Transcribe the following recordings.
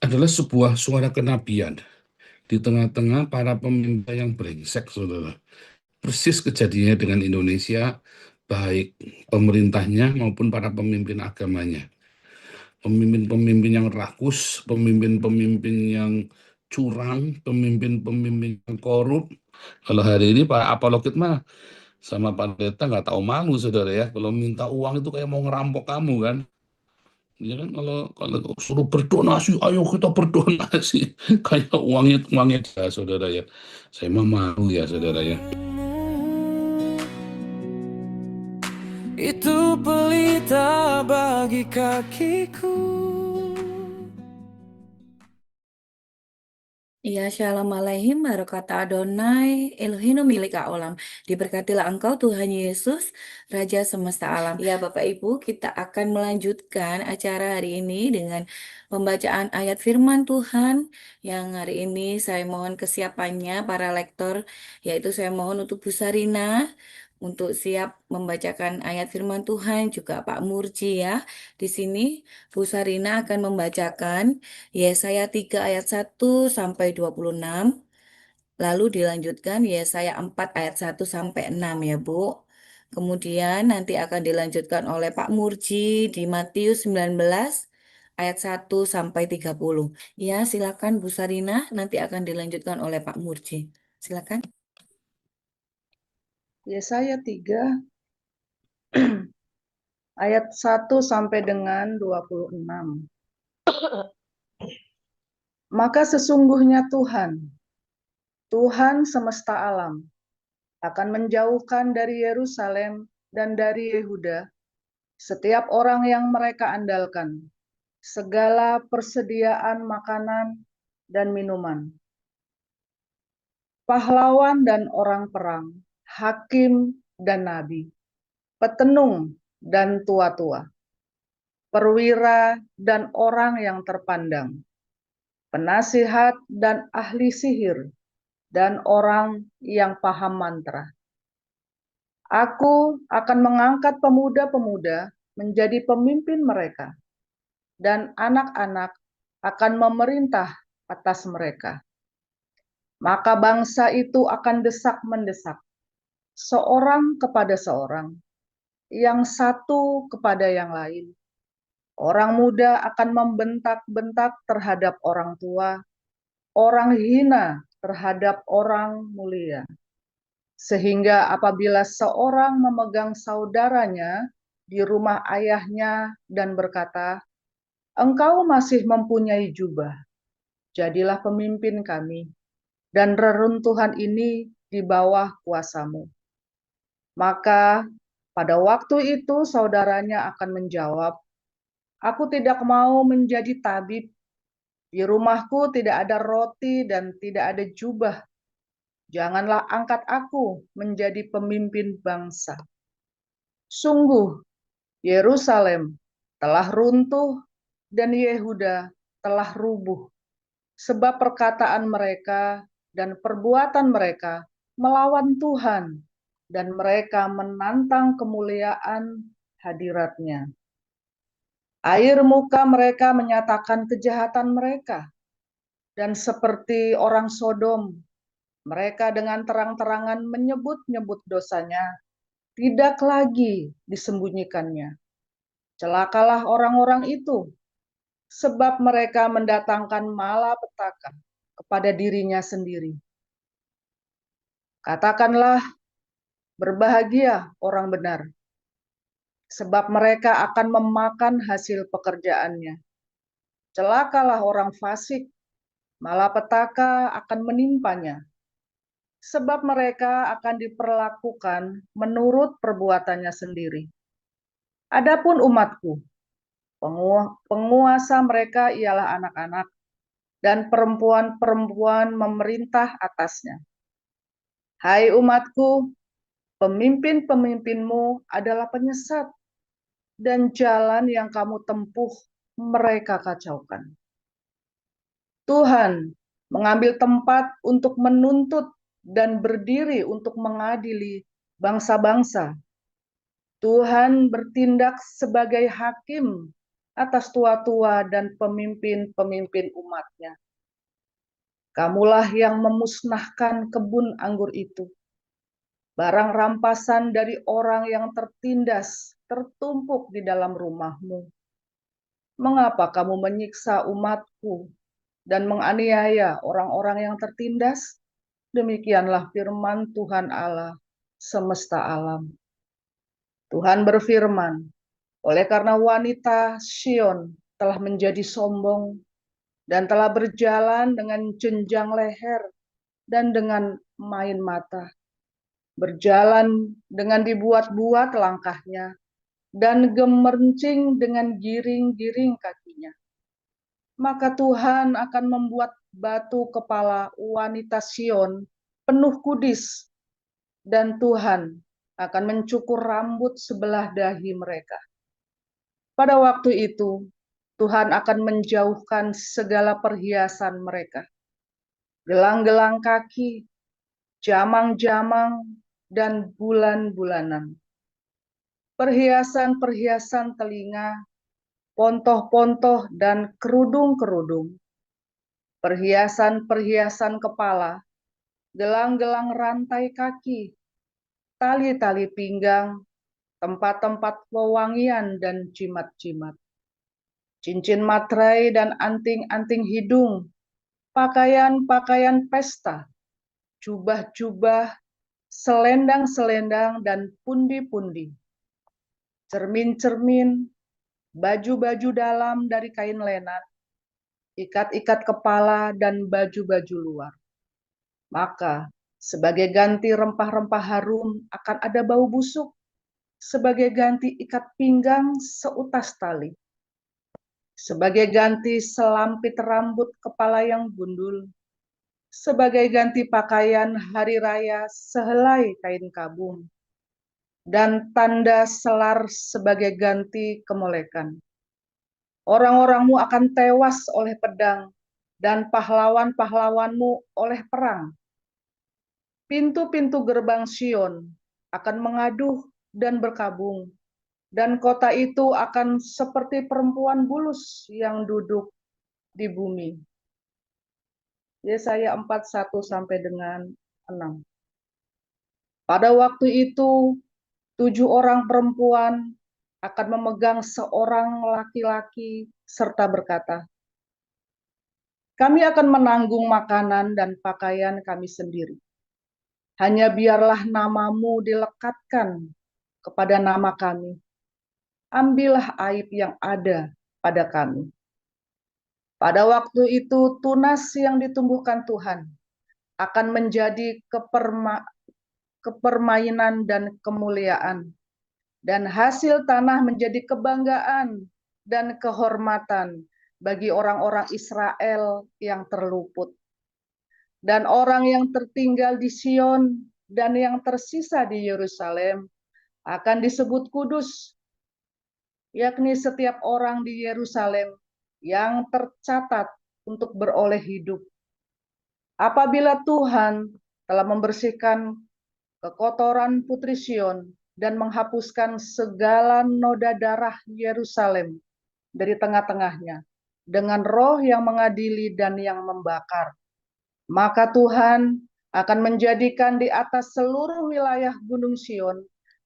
adalah sebuah suara kenabian di tengah-tengah para pemimpin yang brengsek, saudara. Persis kejadiannya dengan Indonesia, baik pemerintahnya maupun para pemimpin agamanya. Pemimpin-pemimpin yang rakus, pemimpin-pemimpin yang curang, pemimpin-pemimpin yang korup. Kalau hari ini Pak Apologit mah sama Pak Pendeta nggak tahu malu, saudara ya. Kalau minta uang itu kayak mau ngerampok kamu kan. Ya kan, kalau kalau suruh berdonasi, ayo kita berdonasi. Kayak uangnya uangnya dia, saudara ya. Saya mah malu ya, saudara ya. Itu pelita bagi kakiku. Ya, Shalom Aleihim, Barokata Adonai, Elohim milik olam. Diberkatilah Engkau Tuhan Yesus, Raja semesta alam. Ya, Bapak Ibu, kita akan melanjutkan acara hari ini dengan pembacaan ayat firman Tuhan yang hari ini saya mohon kesiapannya para lektor, yaitu saya mohon untuk Bu Sarina untuk siap membacakan ayat firman Tuhan, juga Pak Murji ya. Di sini Bu Sarina akan membacakan Yesaya 3 ayat 1 sampai 26, lalu dilanjutkan Yesaya 4 ayat 1 sampai 6 ya, Bu. Kemudian nanti akan dilanjutkan oleh Pak Murji di Matius 19 ayat 1 sampai 30. Ya, silakan Bu Sarina, nanti akan dilanjutkan oleh Pak Murji. Silakan. Yesaya 3 ayat 1 sampai dengan 26. Maka sesungguhnya Tuhan semesta alam, akan menjauhkan dari Yerusalem dan dari Yehuda setiap orang yang mereka andalkan, segala persediaan makanan dan minuman, pahlawan dan orang perang, hakim dan nabi, petenung dan tua-tua, perwira dan orang yang terpandang, penasihat dan ahli sihir, dan orang yang paham mantra. Aku akan mengangkat pemuda-pemuda menjadi pemimpin mereka, dan anak-anak akan memerintah atas mereka. Maka bangsa itu akan desak-mendesak, seorang kepada seorang, yang satu kepada yang lain. Orang muda akan membentak-bentak terhadap orang tua, orang hina terhadap orang mulia. Sehingga apabila seorang memegang saudaranya di rumah ayahnya dan berkata, "Engkau masih mempunyai jubah, jadilah pemimpin kami, dan reruntuhan ini di bawah kuasamu." Maka pada waktu itu saudaranya akan menjawab, "Aku tidak mau menjadi tabib. Di rumahku tidak ada roti dan tidak ada jubah. Janganlah angkat aku menjadi pemimpin bangsa." Sungguh, Yerusalem telah runtuh dan Yehuda telah rubuh, sebab perkataan mereka dan perbuatan mereka melawan Tuhan, dan mereka menantang kemuliaan hadirat-Nya. Air muka mereka menyatakan kejahatan mereka, dan seperti orang Sodom, mereka dengan terang-terangan menyebut-nyebut dosanya, tidak lagi disembunyikannya. Celakalah orang-orang itu, sebab mereka mendatangkan malapetaka kepada dirinya sendiri. Katakanlah, berbahagia orang benar, sebab mereka akan memakan hasil pekerjaannya. Celakalah orang fasik, malapetaka akan menimpanya, sebab mereka akan diperlakukan menurut perbuatannya sendiri. Adapun umatku, penguasa mereka ialah anak-anak, dan perempuan-perempuan memerintah atasnya. Hai umatku, pemimpin-pemimpinmu adalah penyesat, dan jalan yang kamu tempuh mereka kacaukan. Tuhan mengambil tempat untuk menuntut dan berdiri untuk mengadili bangsa-bangsa. Tuhan bertindak sebagai hakim atas tua-tua dan pemimpin-pemimpin umatnya. Kamulah yang memusnahkan kebun anggur itu. Barang rampasan dari orang yang tertindas tertumpuk di dalam rumahmu. Mengapa kamu menyiksa umatku dan menganiaya orang-orang yang tertindas? Demikianlah firman Tuhan Allah semesta alam. Tuhan berfirman, oleh karena wanita Sion telah menjadi sombong dan telah berjalan dengan jenjang leher dan dengan main mata, berjalan dengan dibuat-buat langkahnya, dan gemerncing dengan giring-giring kakinya. Maka Tuhan akan membuat batu kepala wanita Sion penuh kudis, dan Tuhan akan mencukur rambut sebelah dahi mereka. Pada waktu itu, Tuhan akan menjauhkan segala perhiasan mereka, gelang-gelang kaki, jamang-jamang, dan bulan-bulanan, perhiasan-perhiasan telinga, pontoh-pontoh, dan kerudung-kerudung, perhiasan-perhiasan kepala, gelang-gelang rantai kaki, tali-tali pinggang, tempat-tempat wewangian dan jimat-jimat, cincin materai dan anting-anting hidung, pakaian-pakaian pesta, jubah-jubah, selendang-selendang, dan pundi-pundi, cermin-cermin, baju-baju dalam dari kain lenan, ikat-ikat kepala, dan baju-baju luar. Maka sebagai ganti rempah-rempah harum akan ada bau busuk, sebagai ganti ikat pinggang seutas tali, sebagai ganti selampit rambut kepala yang gundul, sebagai ganti pakaian hari raya sehelai kain kabung, dan tanda selar sebagai ganti kemolekan. Orang-orangmu akan tewas oleh pedang, dan pahlawan-pahlawanmu oleh perang. Pintu-pintu gerbang Sion akan mengaduh dan berkabung, dan kota itu akan seperti perempuan bulus yang duduk di bumi. Yesaya 4:1 sampai dengan 6. Pada waktu itu, 7 orang perempuan akan memegang seorang laki-laki serta berkata, kami akan menanggung makanan dan pakaian kami sendiri. Hanya biarlah namamu dilekatkan kepada nama kami. Ambillah aib yang ada pada kami. Pada waktu itu tunas yang ditumbuhkan Tuhan akan menjadi kepermainan dan kemuliaan, dan hasil tanah menjadi kebanggaan dan kehormatan bagi orang-orang Israel yang terluput. Dan orang yang tertinggal di Sion dan yang tersisa di Yerusalem akan disebut kudus, yakni setiap orang di Yerusalem yang tercatat untuk beroleh hidup. Apabila Tuhan telah membersihkan kekotoran putri Sion dan menghapuskan segala noda darah Yerusalem dari tengah-tengahnya dengan roh yang mengadili dan yang membakar, maka Tuhan akan menjadikan di atas seluruh wilayah Gunung Sion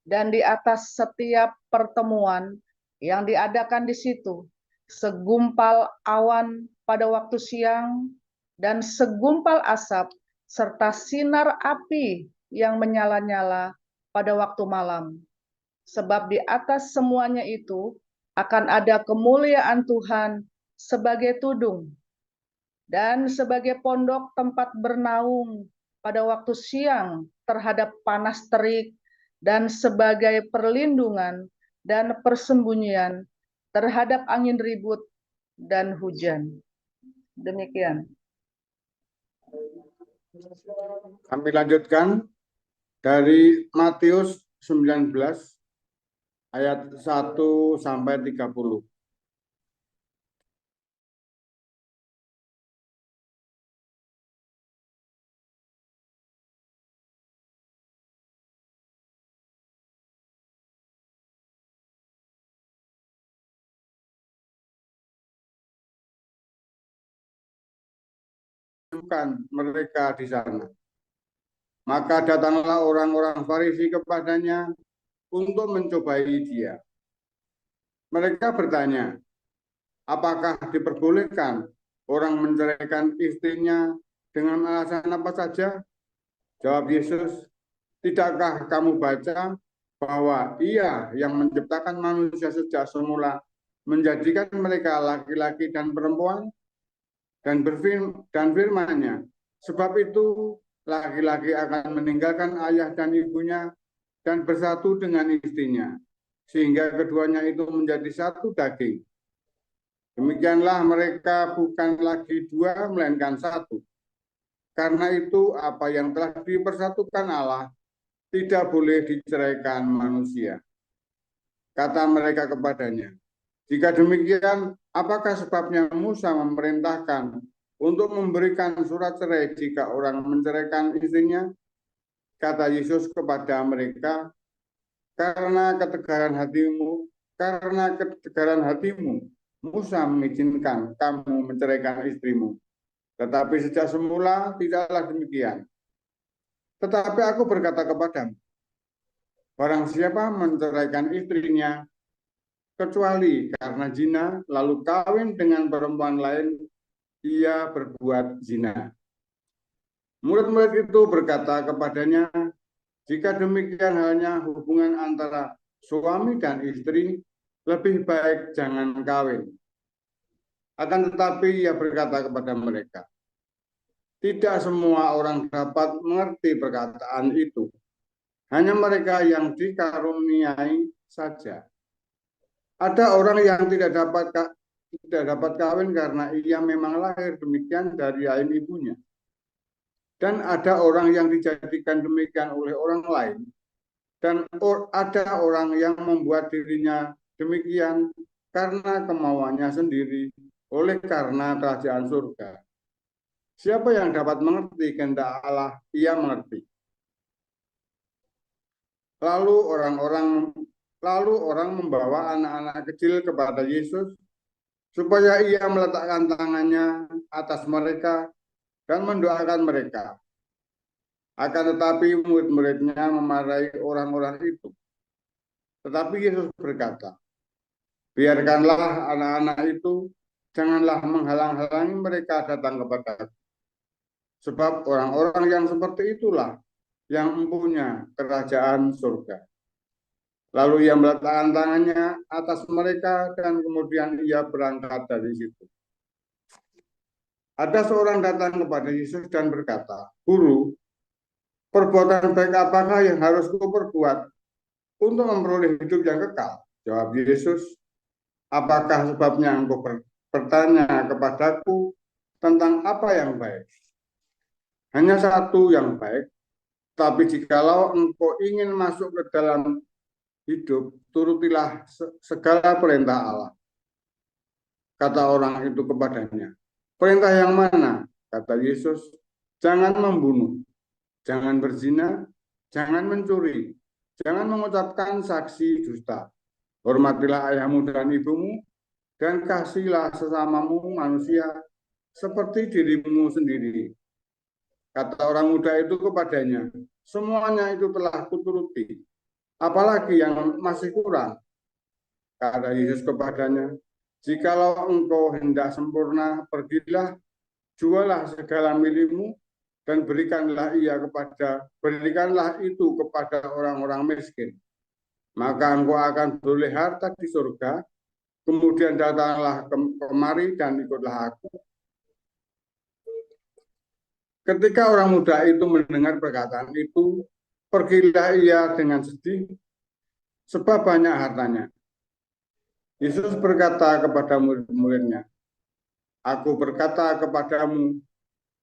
dan di atas setiap pertemuan yang diadakan di situ segumpal awan pada waktu siang dan segumpal asap serta sinar api yang menyala-nyala pada waktu malam. Sebab di atas semuanya itu akan ada kemuliaan Tuhan sebagai tudung dan sebagai pondok tempat bernaung pada waktu siang terhadap panas terik, dan sebagai perlindungan dan persembunyian terhadap angin ribut dan hujan. Demikian. Kami lanjutkan dari Matius 19 ayat 1 sampai 30. menyembuhkan mereka di sana. Maka datanglah orang-orang Farisi kepadanya untuk mencobai dia. Mereka bertanya, apakah diperbolehkan orang menceraikan istrinya dengan alasan apa saja? Jawab Yesus, tidakkah kamu baca bahwa Ia yang menciptakan manusia sejak semula menjadikan mereka laki-laki dan perempuan, dan firman-Nya, sebab itu laki-laki akan meninggalkan ayah dan ibunya dan bersatu dengan istrinya, sehingga keduanya itu menjadi satu daging. Demikianlah mereka bukan lagi dua, melainkan satu. Karena itu apa yang telah dipersatukan Allah tidak boleh diceraikan manusia. Kata mereka kepadanya, jika demikian, apakah sebabnya Musa memerintahkan untuk memberikan surat cerai jika orang menceraikan istrinya? Kata Yesus kepada mereka, karena ketegaran hatimu, Musa mengizinkan kamu menceraikan istrimu. Tetapi sejak semula tidaklah demikian. Tetapi aku berkata kepadamu, barang siapa menceraikan istrinya, kecuali karena zina, lalu kawin dengan perempuan lain, ia berbuat zina. Murid-murid itu berkata kepadanya, jika demikian halnya hubungan antara suami dan istri, lebih baik jangan kawin. Akan tetapi ia berkata kepada mereka, tidak semua orang dapat mengerti perkataan itu, hanya mereka yang dikaruniai saja. Ada orang yang tidak dapat kawin karena ia memang lahir demikian dari rahim ibunya. Dan ada orang yang dijadikan demikian oleh orang lain. Dan ada orang yang membuat dirinya demikian karena kemauannya sendiri, oleh karena kerajaan surga. Siapa yang dapat mengerti kehendak Allah, ia mengerti. Lalu orang membawa anak-anak kecil kepada Yesus supaya ia meletakkan tangannya atas mereka dan mendoakan mereka. Akan tetapi murid-muridnya memarahi orang-orang itu. Tetapi Yesus berkata, biarkanlah anak-anak itu, janganlah menghalang-halangi mereka datang kepada Aku. Sebab orang-orang yang seperti itulah yang mempunyai kerajaan surga. Lalu ia meletakkan tangannya atas mereka dan kemudian ia berangkat dari situ. Ada seorang datang kepada Yesus dan berkata, Guru, perbuatan baik apakah yang harus kuperbuat untuk memperoleh hidup yang kekal? Jawab Yesus, apakah sebabnya engkau bertanya kepadaku tentang apa yang baik? Hanya satu yang baik, tapi jikalau engkau ingin masuk ke dalam hidup, turutilah segala perintah Allah. Kata orang itu kepadanya, perintah yang mana? Kata Yesus, jangan membunuh, jangan berzina, jangan mencuri, jangan mengucapkan saksi dusta. Hormatilah ayahmu dan ibumu, dan kasihilah sesamamu manusia seperti dirimu sendiri. Kata orang muda itu kepadanya, semuanya itu telah kuturuti. Apalagi yang masih kurang? Kata Yesus kepadanya, jikalau engkau hendak sempurna, pergilah, jualah segala milikmu, dan berikanlah itu kepada orang-orang miskin. Maka engkau akan beroleh harta di surga, kemudian datanglah kemari dan ikutlah Aku. Ketika orang muda itu mendengar perkataan itu, pergilah ia dengan sedih, sebab banyak hartanya. Yesus berkata kepada murid-muridnya, Aku berkata kepadamu,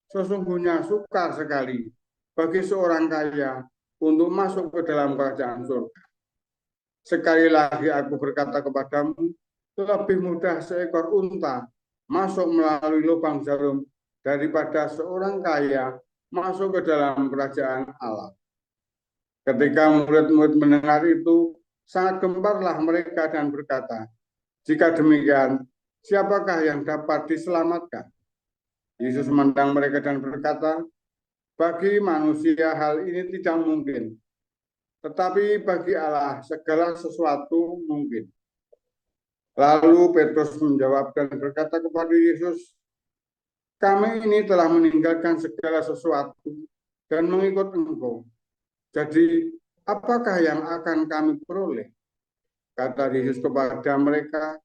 sesungguhnya sukar sekali bagi seorang kaya untuk masuk ke dalam kerajaan surga. Sekali lagi aku berkata kepadamu, lebih mudah seekor unta masuk melalui lubang jarum daripada seorang kaya masuk ke dalam kerajaan Allah. Ketika murid-murid mendengar itu, sangat gemparlah mereka dan berkata, jika demikian, siapakah yang dapat diselamatkan? Yesus memandang mereka dan berkata, bagi manusia hal ini tidak mungkin, tetapi bagi Allah segala sesuatu mungkin. Lalu Petrus menjawab dan berkata kepada Yesus, kami ini telah meninggalkan segala sesuatu dan mengikut Engkau. Jadi, apakah yang akan kami peroleh? Kata Yesus kepada mereka,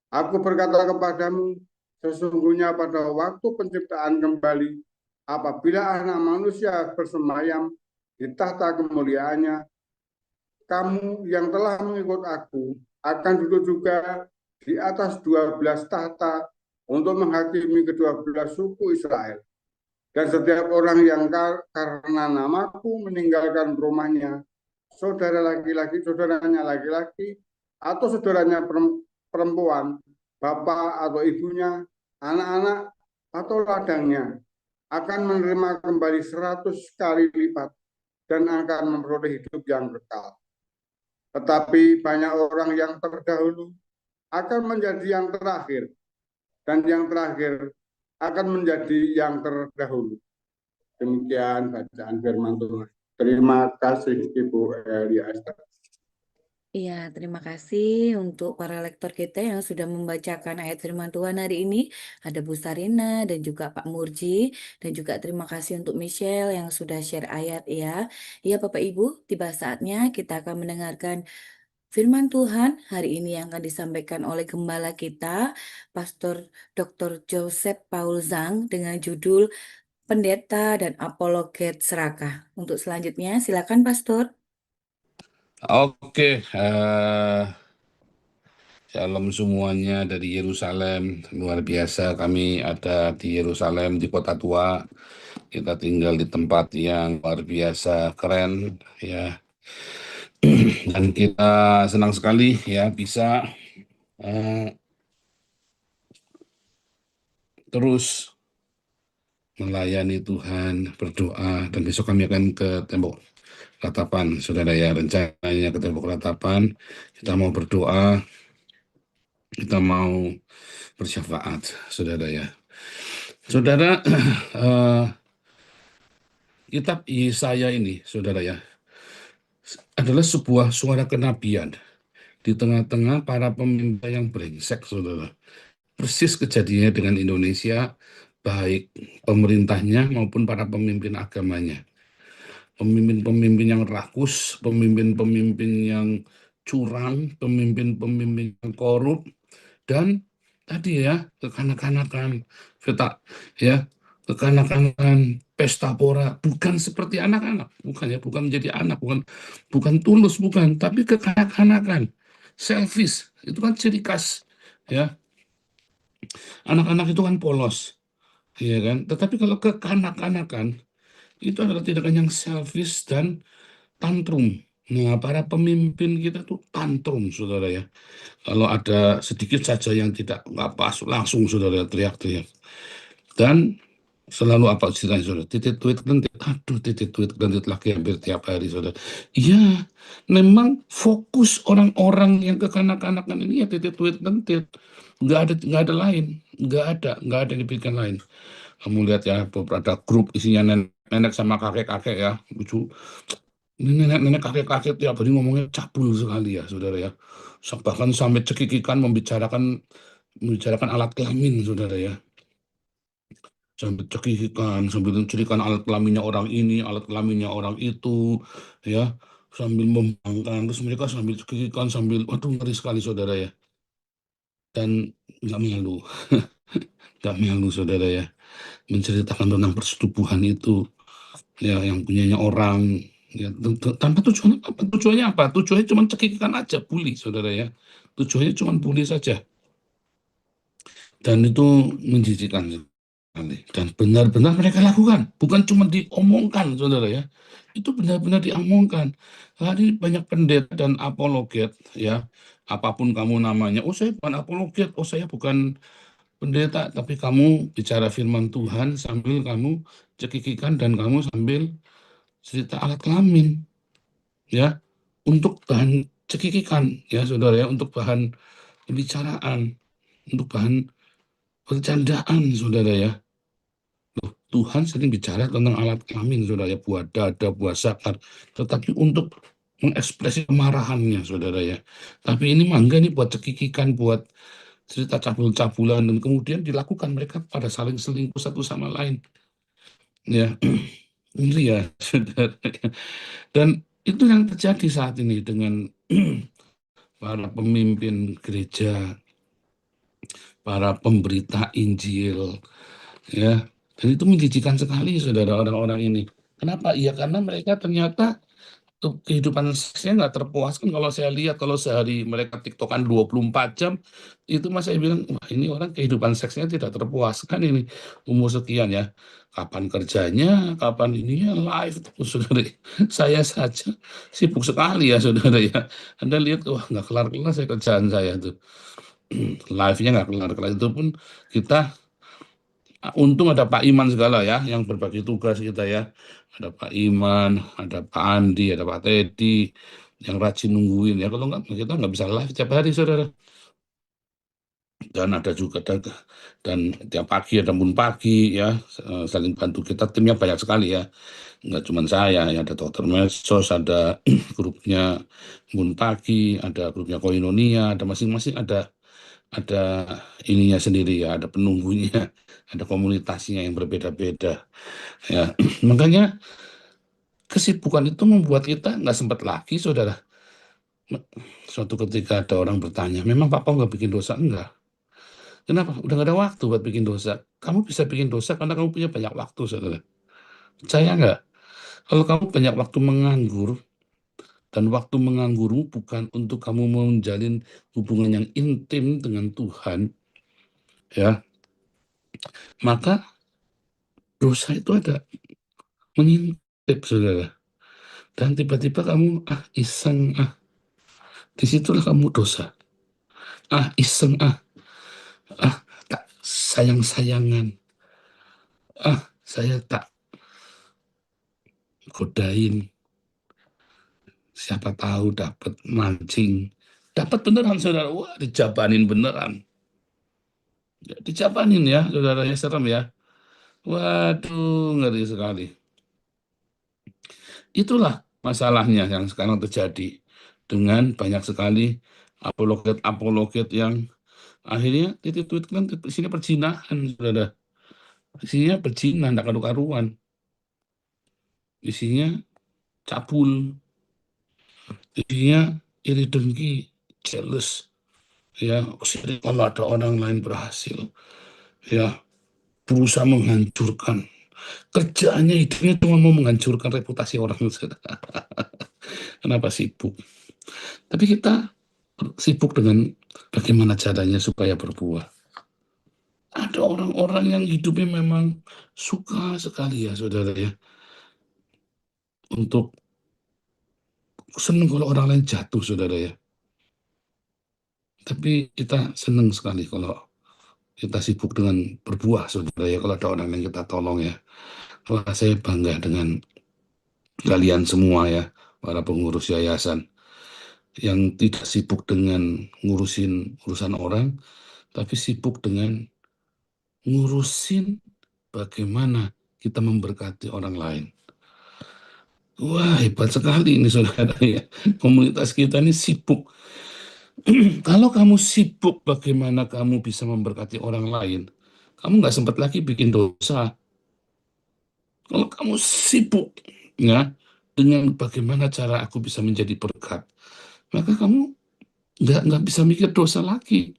aku berkata kepadamu, sesungguhnya pada waktu penciptaan kembali, apabila Anak Manusia bersemayam di tahta kemuliaannya, kamu yang telah mengikut aku akan duduk juga di atas 12 tahta untuk menghakimi kedua belas suku Israel. Dan setiap orang yang karena namaku meninggalkan rumahnya, saudaranya laki-laki, atau saudaranya perempuan, bapak atau ibunya, anak-anak, atau ladangnya, akan menerima kembali 100 kali lipat dan akan memperoleh hidup yang kekal. Tetapi banyak orang yang terdahulu akan menjadi yang terakhir, dan yang terakhir akan menjadi yang terdahulu. Demikian bacaan firman Tuhan. Terima kasih Ibu Elia Esther. Iya, terima kasih untuk para lektor kita yang sudah membacakan ayat firman Tuhan hari ini. Ada Bu Sarina dan juga Pak Murji. Dan juga terima kasih untuk Michelle yang sudah share ayat ya. Ya Bapak Ibu, tiba saatnya kita akan mendengarkan firman Tuhan hari ini yang akan disampaikan oleh Gembala kita, Pastor Dr. Joseph Paul Zhang dengan judul Pendeta dan Apologet Serakah. Untuk selanjutnya silakan Pastor. Oke, shalom semuanya dari Yerusalem. Luar biasa, kami ada di Yerusalem, di kota tua. Kita tinggal di tempat yang luar biasa keren ya. Dan kita senang sekali ya bisa terus melayani Tuhan, berdoa, dan besok kami akan ke Tembok Ratapan, saudara ya. Rencananya ke Tembok Ratapan, kita mau berdoa, kita mau bersyafaat, saudara ya. Saudara, kitab Yesaya ini, saudara ya, adalah sebuah suara kenabian di tengah-tengah para pemimpin yang brengsek, saudara. Persis kejadiannya dengan Indonesia, baik pemerintahnya maupun para pemimpin agamanya. Pemimpin-pemimpin yang rakus, pemimpin-pemimpin yang curang, pemimpin-pemimpin yang korup, dan tadi ya, kekanak-kanakan, ya, kekanak-kanakan pesta pora, bukan seperti anak-anak, bukan ya, bukan menjadi anak, bukan tulus, bukan, tapi kekanak-kanakan, selfish, itu kan ciri khas, ya, anak-anak itu kan polos, ya kan, tetapi kalau kekanak-kanakan, itu adalah tindakan yang selfish dan tantrum. Nah, para pemimpin kita tuh tantrum, saudara ya. Kalau ada sedikit saja yang nggak pas, langsung saudara teriak-teriak. Dan selalu apa ceritanya saudara? Titik tweet kentit, aduh titik tweet kentit lagi hampir tiap hari saudara. Iya, memang fokus orang-orang yang kekanak-kanakan ini ya titik tweet kentit. Nggak ada lain, nggak ada yang dipikirkan lain. Kamu lihat ya, beberapa grup isinya nenek sama kakek-kakek ya, lucu. Ini nenek-nenek kakek-kakek tiap hari ngomongnya cabul sekali ya, saudara ya. Bahkan sampai cekikikan membicarakan alat kelamin, saudara ya. Sampai cekikikan, sambil mencirikan alat kelaminnya orang ini, alat kelaminnya orang itu, ya. Sambil membangkang, terus mereka sambil cekikikan, sambil, waduh ngeri sekali, saudara ya. Dan nggak malu, nggak malu, saudara ya. Menceritakan tentang persetubuhan itu, ya, yang punyanya orang, ya, tanpa tujuan apa? Tujuannya apa? Tujuannya cuma cekikikan aja, bully, saudara ya. Tujuannya cuma bully saja. Dan itu menjijikkan sekali. Dan benar-benar mereka lakukan, bukan cuma diomongkan, saudara ya. Itu benar-benar diomongkan. Hari banyak pendeta dan apologet, ya. Apapun kamu namanya, oh saya bukan apologet, oh saya bukan pendeta, tapi kamu bicara firman Tuhan sambil kamu cekikikan dan kamu sambil cerita alat kelamin, ya, untuk bahan cekikikan, ya saudara ya, untuk bahan pembicaraan, untuk bahan bercandaan, saudara ya. Tuhan sering bicara tentang alat kelamin, saudara ya, buah dada, buah zakar, tetapi untuk mengekspresi kemarahannya, saudara ya. Tapi ini mangga nih buat cekikikan, buat cerita cabul-cabulan, dan kemudian dilakukan mereka pada saling selingkuh satu sama lain. Ya, ngeri ya, saudara. Dan itu yang terjadi saat ini dengan para pemimpin gereja, para pemberita Injil, ya. Dan itu menjijikan sekali, saudara, orang-orang ini. Kenapa? Ya karena mereka ternyata kehidupan seksnya nggak terpuaskan. Kalau saya lihat, kalau sehari mereka tiktokan 24 jam, itu mas saya bilang, wah ini orang kehidupan seksnya tidak terpuaskan ini, umur sekian ya. Kapan kerjanya, kapan ininya, live terus, saudara. Saya saja sibuk sekali ya, saudara ya. Anda lihat, wah nggak kelar-kelar saya kerjaan saya tuh. Live-nya nggak kelar-kelar, itu pun kita untung ada Pak Iman segala ya, yang berbagi tugas kita ya. Ada Pak Iman, ada Pak Andi, ada Pak Teddy, yang rajin nungguin ya. Kalau nggak, kita nggak bisa live tiap hari, saudara. Dan ada juga, dan tiap pagi ada Mun Pagi ya, saling bantu kita. Timnya banyak sekali ya. Nggak cuma saya, ya ada Dokter Mesos, ada grupnya Mun Pagi, ada grupnya Koinonia, ada masing-masing ada ininya sendiri ya, ada penunggunya, ada komunitasnya yang berbeda-beda ya. Makanya kesibukan itu membuat kita nggak sempat lagi, saudara. Suatu ketika ada orang bertanya, memang Papa nggak bikin dosa? Enggak. Kenapa? Udah nggak ada waktu buat bikin dosa. Kamu bisa bikin dosa karena kamu punya banyak waktu, saudara. Percaya nggak? Kalau kamu banyak waktu menganggur, dan waktu menganggurmu bukan untuk kamu menjalin hubungan yang intim dengan Tuhan, ya, maka dosa itu ada mengintip, saudara. Dan tiba-tiba kamu iseng, disitulah kamu dosa. Iseng, tak sayang-sayangan, saya tak godain, siapa tahu dapat mancing, dapat beneran, saudara. Wah, dijabanin beneran, ya, dijabanin ya, saudara, ya serem ya. Waduh, ngeri sekali. Itulah masalahnya yang sekarang terjadi dengan banyak sekali apologet-apologet yang akhirnya titik tweet kan isinya perzinahan, saudara. Isinya berzina, tidak karu-karuan. Isinya cabul, isinya iri dengki, jealous. Ya, kalau ada orang lain berhasil, ya, berusaha menghancurkan. Kerjaannya, hidupnya cuma mau menghancurkan reputasi orang, saudara. Kenapa sibuk? Tapi kita sibuk dengan bagaimana caranya supaya berbuah. Ada orang-orang yang hidupnya memang suka sekali ya, saudara ya, untuk senang kalau orang lain jatuh, saudara ya. Tapi kita senang sekali kalau kita sibuk dengan berbuah, saudara ya. Kalau ada orang yang kita tolong ya. Wah, saya bangga dengan kalian semua ya, para pengurus yayasan, yang tidak sibuk dengan ngurusin urusan orang, tapi sibuk dengan ngurusin bagaimana kita memberkati orang lain. Wah, hebat sekali ini, saudara ya. Komunitas kita ini sibuk. Kalau kamu sibuk bagaimana kamu bisa memberkati orang lain, kamu nggak sempat lagi bikin dosa. Kalau kamu sibuk ya dengan bagaimana cara aku bisa menjadi berkat, maka kamu nggak bisa mikir dosa lagi.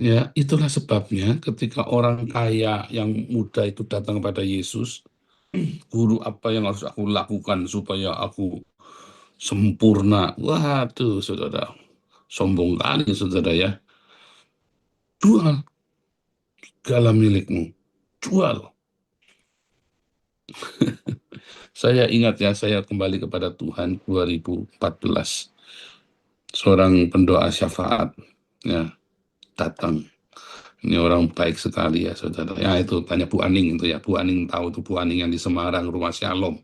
Ya, itulah sebabnya ketika orang kaya yang muda itu datang kepada Yesus, guru, apa yang harus aku lakukan supaya aku sempurna? Waduh, saudara, sombong kali, saudara ya. Jual segala milikmu, jual. Saya ingat ya, saya kembali kepada Tuhan 2014. Seorang pendoa syafaat ya datang. Ini orang baik sekali ya, saudara. Ya, itu tanya Bu Aning itu ya. Bu Aning tahu tuh, Bu Aning yang di Semarang, rumah Shalom.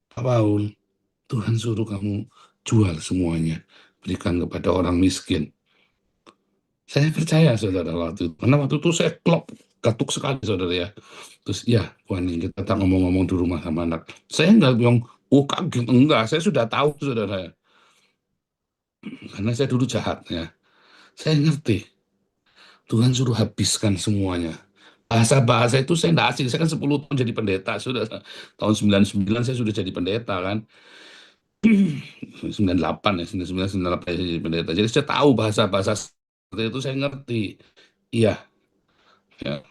Pak Paul, Tuhan suruh kamu jual semuanya, berikan kepada orang miskin. Saya percaya saudara waktu itu, karena waktu itu saya klop, katuk sekali saudara ya. Terus ya, wah nih kita tak ngomong-ngomong di rumah sama anak. Saya nggak bilang, oh kaget, enggak, saya sudah tahu saudara ya. Karena saya dulu jahat ya. Saya ngerti, Tuhan suruh habiskan semuanya. Bahasa-bahasa itu saya nggak asing, saya kan 10 tahun jadi pendeta, sudah tahun 99 saya sudah jadi pendeta kan. 98 ya, 99, 98 saya jadi pendeta. Jadi saya tahu bahasa-bahasa seperti itu, saya ngerti. Iya, ya.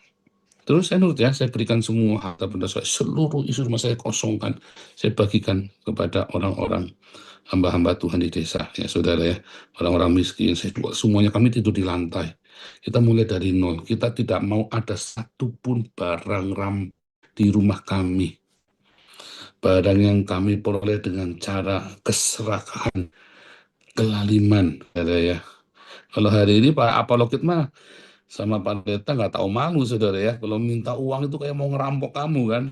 Terus saya nurut ya, saya berikan semua harta benda saya, seluruh isi rumah saya kosongkan, saya bagikan kepada orang-orang hamba-hamba Tuhan di desa, ya saudara ya, orang-orang miskin, saya jual semuanya, kami tidur di lantai. Kita mulai dari nol, kita tidak mau ada satupun barang ram di rumah kami. Barang yang kami peroleh dengan cara keserakahan, kelaliman, saudara ya. Kalau hari ini Pak Apologit mah sama Pak Pendeta nggak tahu malu saudara ya, kalau minta uang itu kayak mau ngerampok kamu kan.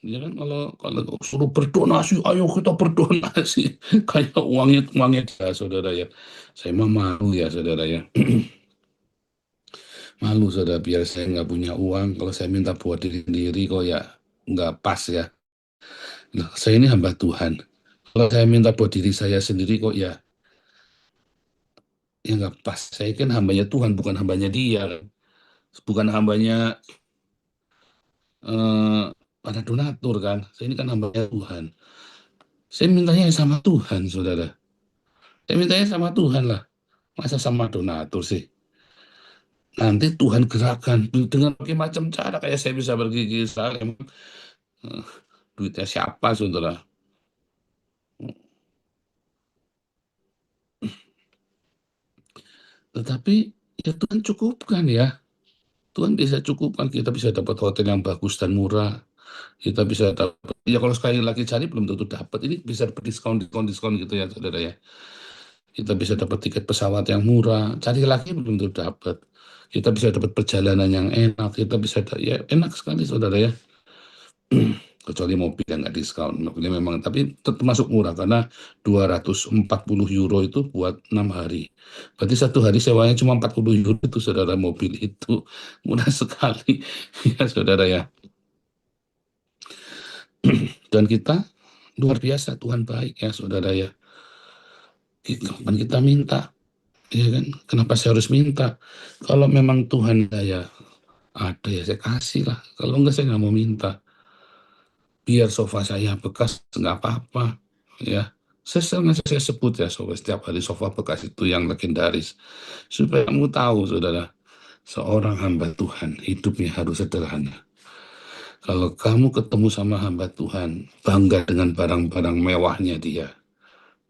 Ya kan, kalau suruh berdonasi, ayo kita berdonasi. Kayak uangnya dia, saudara ya. Saya mah malu ya, saudara ya. Malu, saudara, biar saya nggak punya uang. Kalau saya minta buat diri sendiri, kok ya nggak pas ya. Nah, saya ini hamba Tuhan. Kalau saya minta buat diri saya sendiri, kok ya nggak pas. Saya kan hambanya Tuhan, bukan hambanya dia kan. Bukan hambanya eh, para donatur kan. Saya ini kan hambanya Tuhan. Saya mintanya sama Tuhan, saudara. Saya mintanya sama Tuhan lah. Masa sama donatur sih? Nanti Tuhan gerakan dengan berbagai macam cara, kayak saya bisa pergi ke Israel, emang eh, duitnya siapa, saudara? Tetapi ya Tuhan cukupkan ya. Tuhan bisa cukupkan, kita bisa dapat hotel yang bagus dan murah. Kita bisa dapat, ya kalau sekali lagi cari belum tentu dapat. Ini bisa dapat diskon gitu ya, saudara ya. Kita bisa dapat tiket pesawat yang murah. Cari lagi belum tentu dapat. Kita bisa dapat perjalanan yang enak. Kita bisa, ya enak sekali, saudara ya. Kecuali mobil yang nggak diskon, mobilnya memang, tapi termasuk murah karena 240 euro itu buat 6 hari. Berarti satu hari sewanya cuma 40 euro itu, saudara, mobil itu murah sekali ya saudara ya. Dan kita luar biasa, Tuhan baik ya saudara ya. Kapan kita minta, ya kan? Kenapa saya harus minta? Kalau memang Tuhan saya ada ya saya kasih lah. Kalau enggak saya nggak mau minta. Biar sofa saya bekas nggak apa-apa ya. Saya sebut ya, sofa setiap hari, sofa bekas itu yang legendaris, supaya kamu tahu saudara, seorang hamba Tuhan hidupnya harus sederhana. Kalau kamu ketemu sama hamba Tuhan bangga dengan barang-barang mewahnya dia,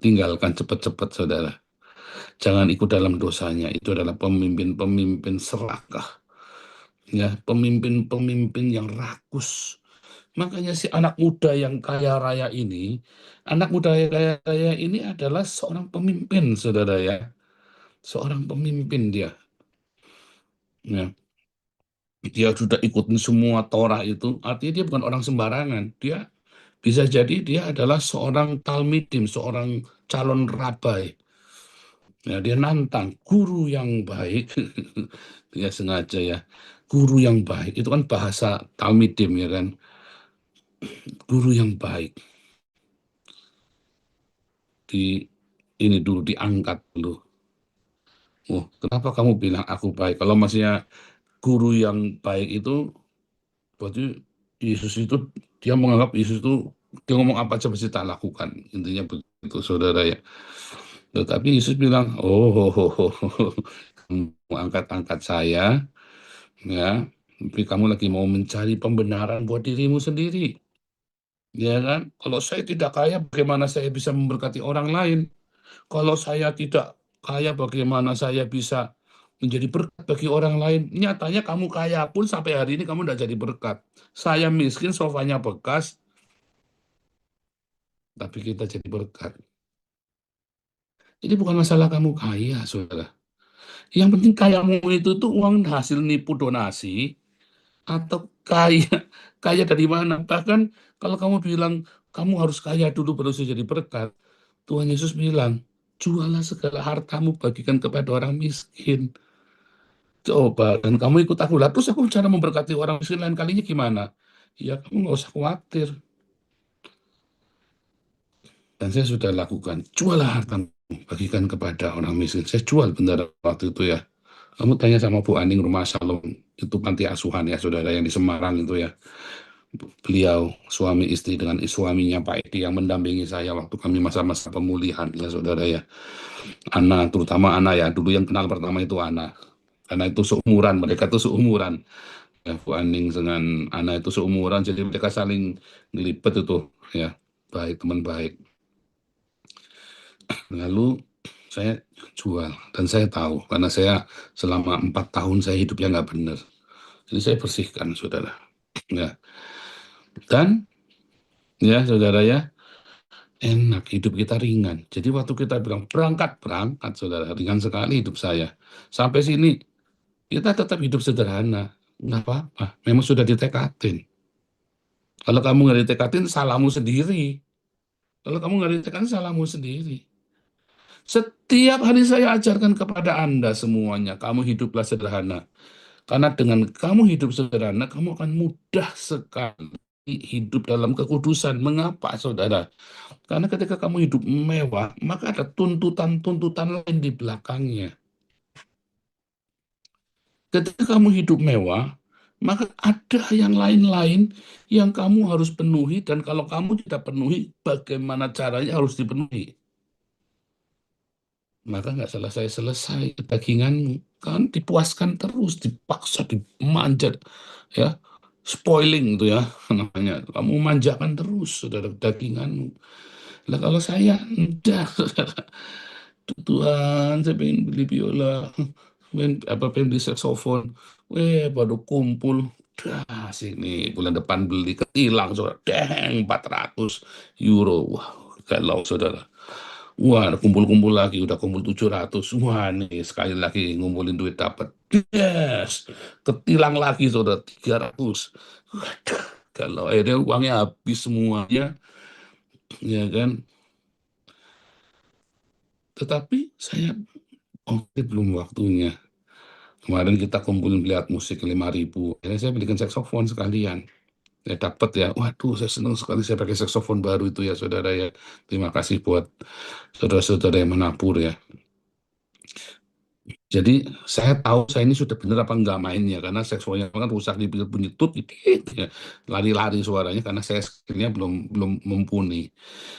tinggalkan cepat-cepat saudara. Jangan ikut dalam dosanya. Itu adalah pemimpin-pemimpin serakah, ya, pemimpin-pemimpin yang rakus. Makanya si anak muda yang kaya raya ini, anak muda yang kaya raya ini adalah seorang pemimpin, saudara ya. Seorang pemimpin dia. Ya. Dia sudah ikutin semua Torah itu, artinya dia bukan orang sembarangan. Dia bisa jadi dia adalah seorang talmidim, seorang calon rabai. Ya, dia nantang guru yang baik. Dia sengaja ya. Guru yang baik, itu kan bahasa talmidim ya kan. Guru yang baik. Di ini dulu diangkat dulu. Oh, kenapa kamu bilang aku baik? Kalau maksudnya guru yang baik itu berarti Yesus itu, dia menganggap Yesus itu dia ngomong apa aja pasti tak lakukan. Intinya begitu saudara ya. Tetapi Yesus bilang, kamu angkat-angkat saya ya, tapi kamu lagi mau mencari pembenaran buat dirimu sendiri. Ya kan? Kalau saya tidak kaya, bagaimana saya bisa memberkati orang lain? Kalau saya tidak kaya, bagaimana saya bisa menjadi berkat bagi orang lain? Nyatanya kamu kaya pun sampai hari ini kamu tidak jadi berkat. Saya miskin, sofanya bekas, tapi kita jadi berkat. Jadi bukan masalah kamu kaya, saudara. Yang penting kayamu itu tuh uang hasil nipu donasi, atau kaya kaya dari mana. Bahkan kalau kamu bilang kamu harus kaya dulu baru bisa jadi berkat, Tuhan Yesus bilang, jualah segala hartamu, bagikan kepada orang miskin. Coba, dan kamu ikut aku. Lah, terus aku cara memberkati orang miskin lain kalinya gimana? Ya, kamu nggak usah khawatir. Dan saya sudah lakukan. Juallah hartamu, bagikan kepada orang miskin. Saya jual bendera waktu itu ya. Kamu tanya sama Bu Aning Rumah Shalom, itu panti asuhan ya, saudara, yang di Semarang itu ya. Beliau suami istri dengan suaminya Pak Edi yang mendampingi saya waktu kami masa-masa pemulihan ya, saudara ya. Ana, terutama Ana ya, dulu yang kenal pertama itu Ana. Karena itu seumuran, mereka itu seumuran. Ya, Bu Aning dengan Ana itu seumuran, jadi mereka saling ngelipet itu ya, baik, teman baik. Lalu saya jual, dan saya tahu karena saya selama 4 tahun saya hidupnya nggak benar, jadi saya bersihkan, saudara ya. Dan ya, saudara ya, enak, hidup kita ringan. Jadi waktu kita bilang berangkat, saudara, ringan sekali hidup saya. Sampai sini kita tetap hidup sederhana, nggak apa-apa, memang sudah ditekadin. Kalau kamu nggak ditekadin, salahmu sendiri. Kalau kamu nggak ditekadin, salahmu sendiri. Setiap hari saya ajarkan kepada Anda semuanya, kamu hiduplah sederhana. Karena dengan kamu hidup sederhana, kamu akan mudah sekali hidup dalam kekudusan. Mengapa, saudara? Karena ketika kamu hidup mewah, maka ada tuntutan-tuntutan lain di belakangnya. Ketika kamu hidup mewah, maka ada yang lain-lain yang kamu harus penuhi, dan kalau kamu tidak penuhi, bagaimana caranya harus dipenuhi? Maka nggak selesai-selesai kedaginganmu, kan dipuaskan terus, dipaksa, dimanjat, ya, spoiling itu ya namanya. Kamu manjakan terus, saudara, daginganmu. Lah kalau saya enggak, saudara. Tuhan, saya pengen beli biola, pengen beli saksofon. Baru kumpul. Dah, sini bulan depan beli, ketilang, saudara. Deng, 400 euro. Wah, kalau saudara. Wah, kumpul-kumpul lagi, udah kumpul 700. Wah, nih sekali lagi ngumpulin duit dapat. Yes, ketilang lagi, saudara, 300. Waduh, kalau akhirnya uangnya habis semuanya, ya kan. Tetapi saya, oke, belum waktunya. Kemarin kita kumpulin beli alat musik 5.000. Akhirnya saya belikan saksofon sekalian. Ya dapat ya. Waduh, saya senang sekali saya pakai saksofon baru itu ya, saudara ya. Terima kasih buat saudara-saudara yang menabur ya. Jadi saya tahu saya ini sudah benar apa enggak mainnya, karena saksofonnya kan rusak, di bunyi tut gitu ya. Lari-lari suaranya karena saya skillnya belum mumpuni.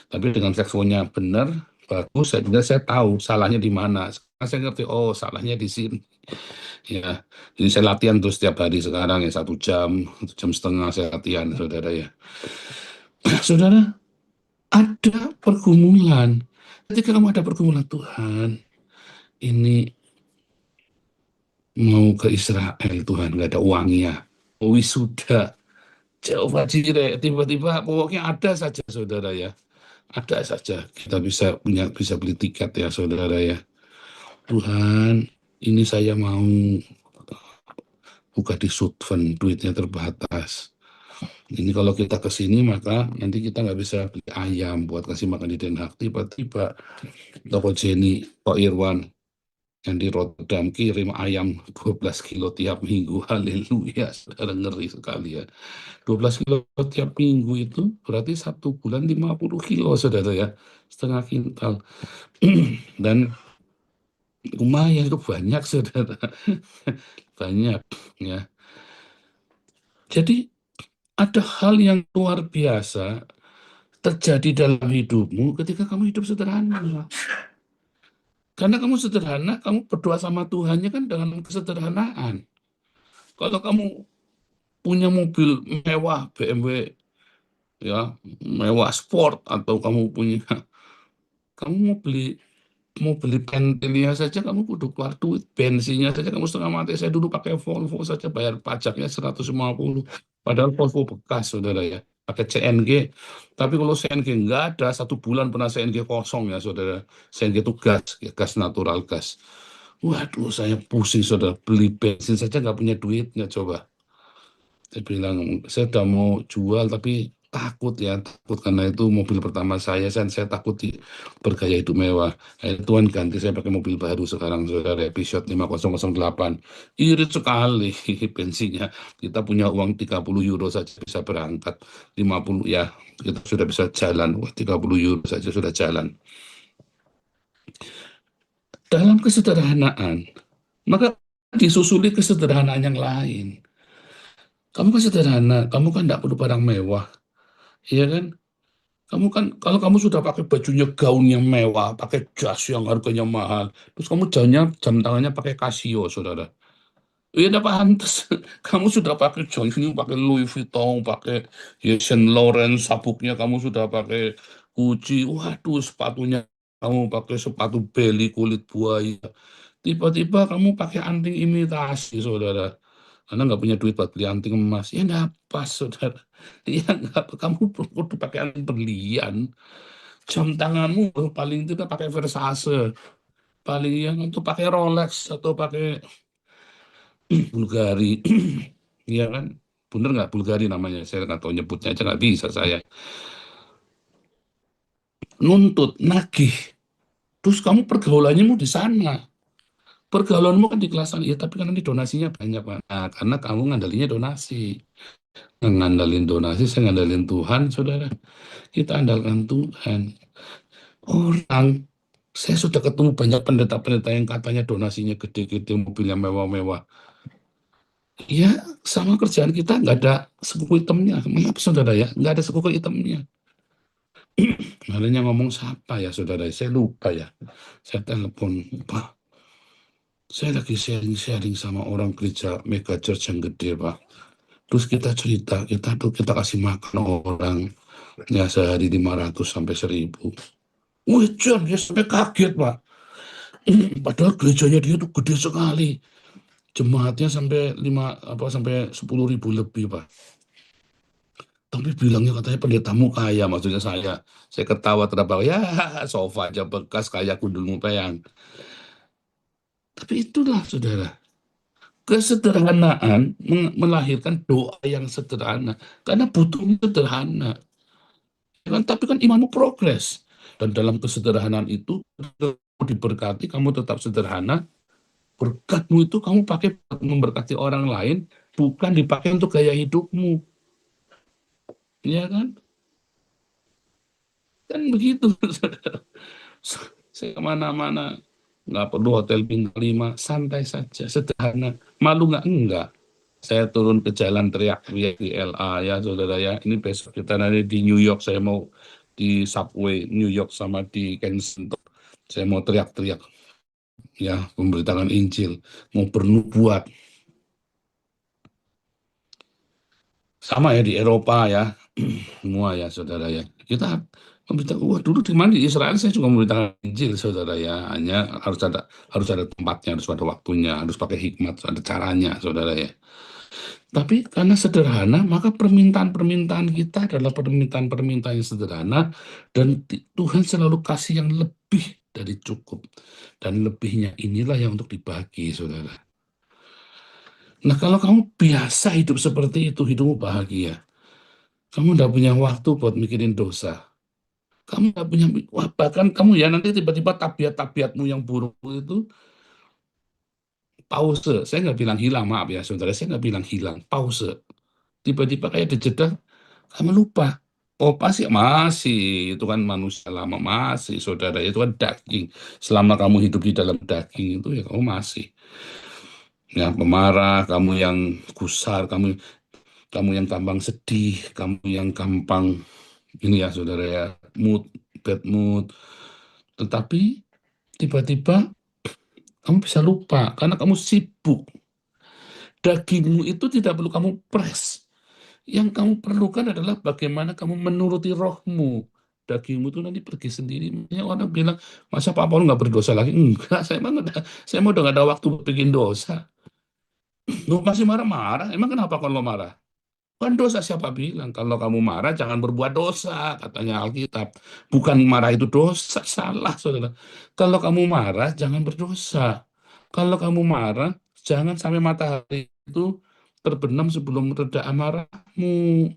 Tapi dengan saksofonnya benar, bagus, saya tahu salahnya di mana. Sekarang saya ngerti, oh salahnya di sini. Ya, jadi saya latihan terus setiap hari sekarang ya, 1 jam, 1,5 jam saya latihan, saudara ya. Saudara, ada pergumulan. Ketika kamu ada pergumulan, Tuhan, ini mau ke Israel, Tuhan, nggak ada uangnya. Wisuda, Jehovah Jireh, tiba-tiba pokoknya ada saja, saudara ya. Ada saja kita bisa beli tiket ya, saudara ya. Tuhan, ini saya mau buka di Sudven, duitnya terbatas. Ini kalau kita ke sini maka nanti kita nggak bisa beli ayam buat kasih makan di Den Haag. Tiba-tiba toko Jenny, Pak Irwan yang di Rotterdam kirim ayam 12 kilo tiap minggu. Haleluya, saudara, ngeri sekali ya. 12 kilo tiap minggu itu berarti 1 bulan 50 kilo, saudara ya. Setengah kintal. Dan lumayan, itu banyak, saudara. Banyak ya. Jadi ada hal yang luar biasa terjadi dalam hidupmu ketika kamu hidup sederhana. Karena kamu sederhana, kamu berdoa sama Tuhannya kan dengan kesederhanaan. Kalau kamu punya mobil mewah, BMW, ya, mewah sport, atau kamu mau beli Pentelia saja, kamu kudu keluar duit, bensinnya saja kamu setengah mati. Saya dulu pakai Volvo saja bayar pajaknya 150, padahal Volvo bekas, saudara ya, pakai CNG. Tapi kalau CNG nggak ada, 1 bulan pernah CNG kosong ya, saudara. CNG itu gas, ya, gas natural, gas. Waduh, saya pusing, saudara, beli bensin saja nggak punya duitnya. Coba saya bilang, saya udah mau jual tapi takut ya, takut karena itu mobil pertama saya takut bergaya hidup mewah. Tuhan ganti saya pakai mobil baru sekarang, saudara, Episode 5008. Irit sekali bensinnya. Kita punya uang 30 euro saja bisa berangkat. 50 ya, kita sudah bisa jalan. Wah, 30 euro saja sudah jalan. Dalam kesederhanaan, maka disusuli kesederhanaan yang lain. Kamu kan sederhana, kamu kan tidak perlu barang mewah, iya kan? Kamu kan, kalau kamu sudah pakai bajunya gaun yang mewah, pakai jas yang harganya mahal, terus kamu jam tangannya pakai Casio, saudara. Iya, udah pantas. Kamu sudah pakai jam ini, pakai Louis Vuitton, pakai Yves Saint Laurent, sabuknya kamu sudah pakai Gucci. Waduh, sepatunya kamu pakai sepatu beli kulit buaya. Tiba-tiba kamu pakai anting imitasi, saudara. Karena nggak punya duit buat beli anting emas. Ya nggak pas, saudara. Ya nggak, kamu perlu pakai anting berlian. Jam tanganmu paling tidak pakai Versace. Paling yang itu pakai Rolex atau pakai Bulgari. Iya kan? Bener nggak Bulgari namanya? Saya nggak tahu, nyebutnya aja nggak bisa saya. Nuntut, nagih. Terus kamu pergaulannya mau di sana. Pergaulanmu kan di kelas ya, tapi kan nanti donasinya banyak, Pak. Nah, karena kamu ngandalinya donasi. Ngandalin donasi, saya ngandalin Tuhan, saudara. Kita andalkan Tuhan. Orang, saya sudah ketemu banyak pendeta-pendeta yang katanya donasinya gede-gede, mobilnya mewah-mewah. Ya, sama kerjaan kita nggak ada sekuku hitamnya. Maaf, saudara ya, nggak ada sekuku hitamnya. Kemarinnya ngomong siapa ya, saudara? Saya lupa ya. Saya telepon, Pak. Saya lagi sharing-sharing sama orang gereja mega church yang gede, Pak. Terus kita cerita, kita kasih makan orang ya sehari 500 sampai 1000. Wih, John, dia sampai kaget, Pak. Padahal gerejanya dia tuh gede sekali. Jemaatnya sampai 10.000 lebih, Pak. Tapi bilangnya katanya pendetamu kaya, maksudnya saya ketawa tertawa, ya sofa aja bekas kayak gundul mupeang. Tapi itulah, saudara, kesederhanaan melahirkan doa yang sederhana, karena butuhnya sederhana. Kan? Tapi kan imanmu progres, dan dalam kesederhanaan itu diberkati, kamu tetap sederhana, berkatmu itu kamu pakai buat memberkati orang lain, bukan dipakai untuk gaya hidupmu, ya kan? Kan begitu, saudara. Saya kemana-mana, nggak perlu hotel bintang 5, santai saja, sederhana. Malu nggak? Enggak. Saya turun ke jalan teriak-teriak di LA ya, saudara ya. Ini besok kita nanti di New York, saya mau di subway New York sama di Kensington. Saya mau teriak-teriak ya, memberitakan Injil, mau bernubuat. Sama ya di Eropa ya, semua ya, saudara ya. Kita memberitakan, wah dulu di mana di Israel saya juga memberitakan Injil, saudara ya. Hanya harus ada tempatnya, harus ada waktunya, harus pakai hikmat, ada caranya, saudara ya. Tapi karena sederhana, maka permintaan-permintaan kita adalah permintaan-permintaan yang sederhana, dan Tuhan selalu kasih yang lebih dari cukup. Dan lebihnya inilah yang untuk dibagi, saudara. Nah, kalau kamu biasa hidup seperti itu, hidupmu bahagia. Kamu tidak punya waktu buat mikirin dosa. Kamu tidak punya, bahkan kamu ya nanti tiba-tiba tabiat-tabiatmu yang buruk itu pause. Saya nggak bilang hilang, maaf ya, saudara. Saya nggak bilang hilang, pause. Tiba-tiba kayak dijeda, kamu lupa. Oh, pasti masih, itu kan manusia lama, masih, saudara, itu kan daging. Selama kamu hidup di dalam daging itu, ya kamu masih. Ya, pemarah, kamu yang gusar, kamu yang gampang sedih, kamu yang gampang, ini ya, saudara ya, bad mood. Tetapi tiba-tiba kamu bisa lupa, karena kamu sibuk. Dagingmu itu tidak perlu kamu press. Yang kamu perlukan adalah bagaimana kamu menuruti rohmu. Dagingmu itu nanti pergi sendiri. Makanya orang bilang, masa Pak Paul nggak berdosa lagi? Enggak, saya mau udah nggak ada waktu bikin dosa. Lu masih marah-marah, emang kenapa kalau marah? Kan dosa, siapa bilang? Kalau kamu marah, jangan berbuat dosa, katanya Alkitab. Bukan marah itu dosa, salah, saudara. Kalau kamu marah, jangan berdosa. Kalau kamu marah, jangan sampai matahari itu terbenam sebelum reda amarahmu.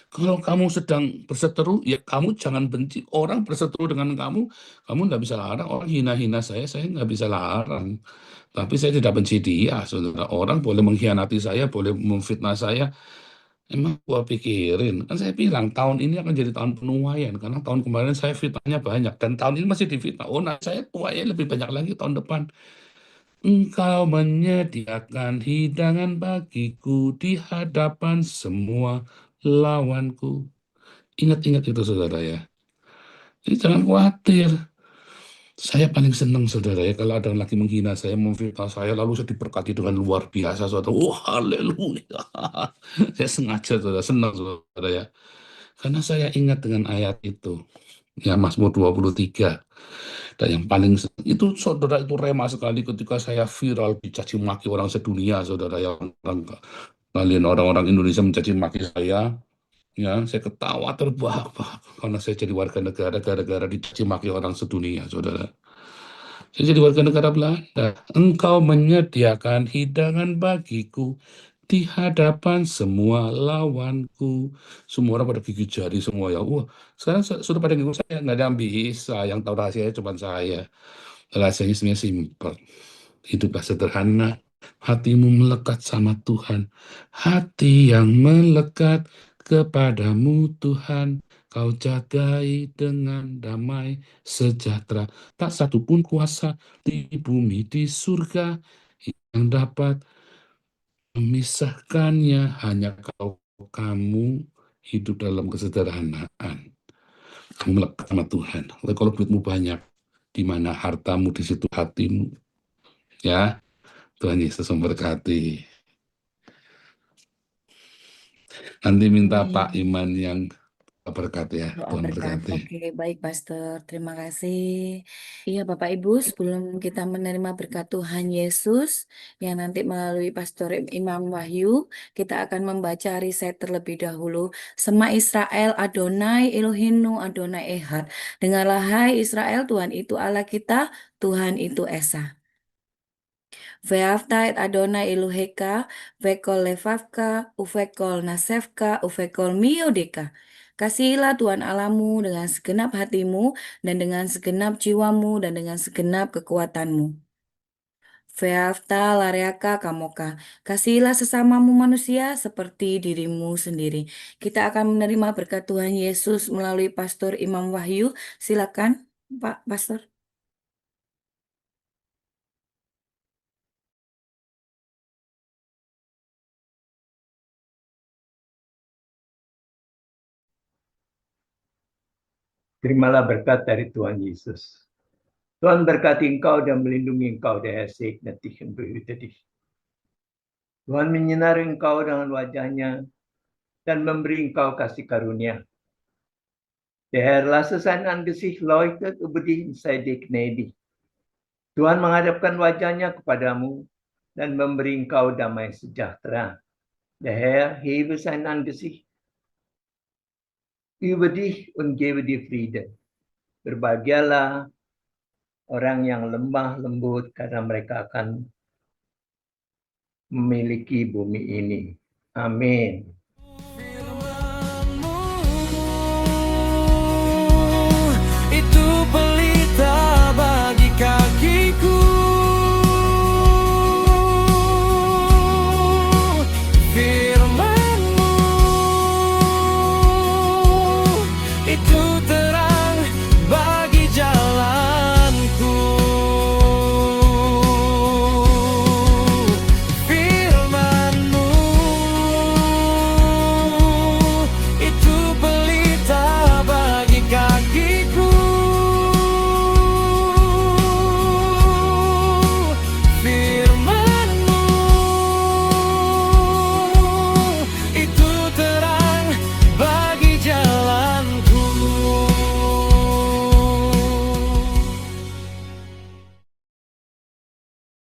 Kalau kamu sedang berseteru, ya kamu jangan benci. Orang berseteru dengan kamu nggak bisa larang. Orang hina-hina saya nggak bisa larang. Tapi saya tidak benci dia, saudara. Orang boleh mengkhianati saya, boleh memfitnah saya. Emang gua pikirin, kan saya bilang tahun ini akan jadi tahun penuaian, karena tahun kemarin saya fitnahnya banyak, dan tahun ini masih difitnah. Oh, nah saya tuanya lebih banyak lagi tahun depan. Engkau menyediakan hidangan bagiku di hadapan semua lawanku. Ingat-ingat itu, saudara ya. Jadi jangan khawatir. Saya paling senang, saudara ya, kalau ada yang lagi menghina saya, memfitnah saya, lalu saya diberkati dengan luar biasa, saudara. Oh, haleluya. Saya sengaja, saudara, senang, saudara ya. Karena saya ingat dengan ayat itu. Ya, Mazmur 23. Dan yang paling itu, saudara, itu rema sekali ketika saya viral dicaci maki orang sedunia, saudara ya. Kalian orang-orang Indonesia mencaci maki saya ketawa terbahak-bahak karena saya jadi warga negara gara-gara dicaci maki orang sedunia, saudara. Saya jadi warga negara Belanda. Engkau menyediakan hidangan bagiku di hadapan semua lawanku. Semua orang pada gigit jari semua ya. Wah, sekarang sudah pada ngikut saya. Nggak ada yang bisa. Yang tahu rahasianya cuma saya. Rahasianya sebenarnya simpel. Hiduplah sederhana. Hatimu melekat sama Tuhan. Hati yang melekat kepadamu Tuhan. Kau jagai dengan damai sejahtera. Tak satu pun kuasa di bumi di surga yang dapat memisahkannya. Hanya kamu hidup dalam kesederhanaan. Kamu melekat sama Tuhan. Kalau duitmu banyak, di mana hartamu, di situ hatimu. Ya, Tuhan Yesus memberkati. Nanti minta Pak Amin. Iman yang berkat ya. Doa Tuhan berkat. berkati. Oke, baik Pastor. Terima kasih. Iya, Bapak Ibu, sebelum kita menerima berkat Tuhan Yesus yang nanti melalui Pastor Imam Wahyu, kita akan membaca riset terlebih dahulu. Sema Israel, Adonai Elohinu, Adonai Ehad. Dengarlah hai Israel, Tuhan itu Allah kita, Tuhan itu Esa. Ve'afta et Adonai Eloheka, vekol levavka, uvekol nasefka, uvekol miodeka. Kasihilah Tuhan Allahmu dengan segenap hatimu, dan dengan segenap jiwamu, dan dengan segenap kekuatanmu. Ve'afta lareaka kamoka. Kasihilah sesamamu manusia seperti dirimu sendiri. Kita akan menerima berkat Tuhan Yesus melalui Pastor Imam Wahyu. Silakan, Pak Pastor. Terimalah berkat dari Tuhan Yesus. Tuhan berkati engkau dan melindungi engkau dari segala behüte. Tuhan menyinari engkau dengan wajahnya dan memberi engkau kasih karunia. Der Herr lasse sein Angesicht leuchtet über dich und sei dir gnädig. Tuhan menghadapkan wajahnya kepadamu dan memberi engkau damai sejahtera. Der Herr hebe sein Angesicht über dich und gebe dir Frieden. Berbahagialah orang yang lemah lembut karena mereka akan memiliki bumi ini. Amin.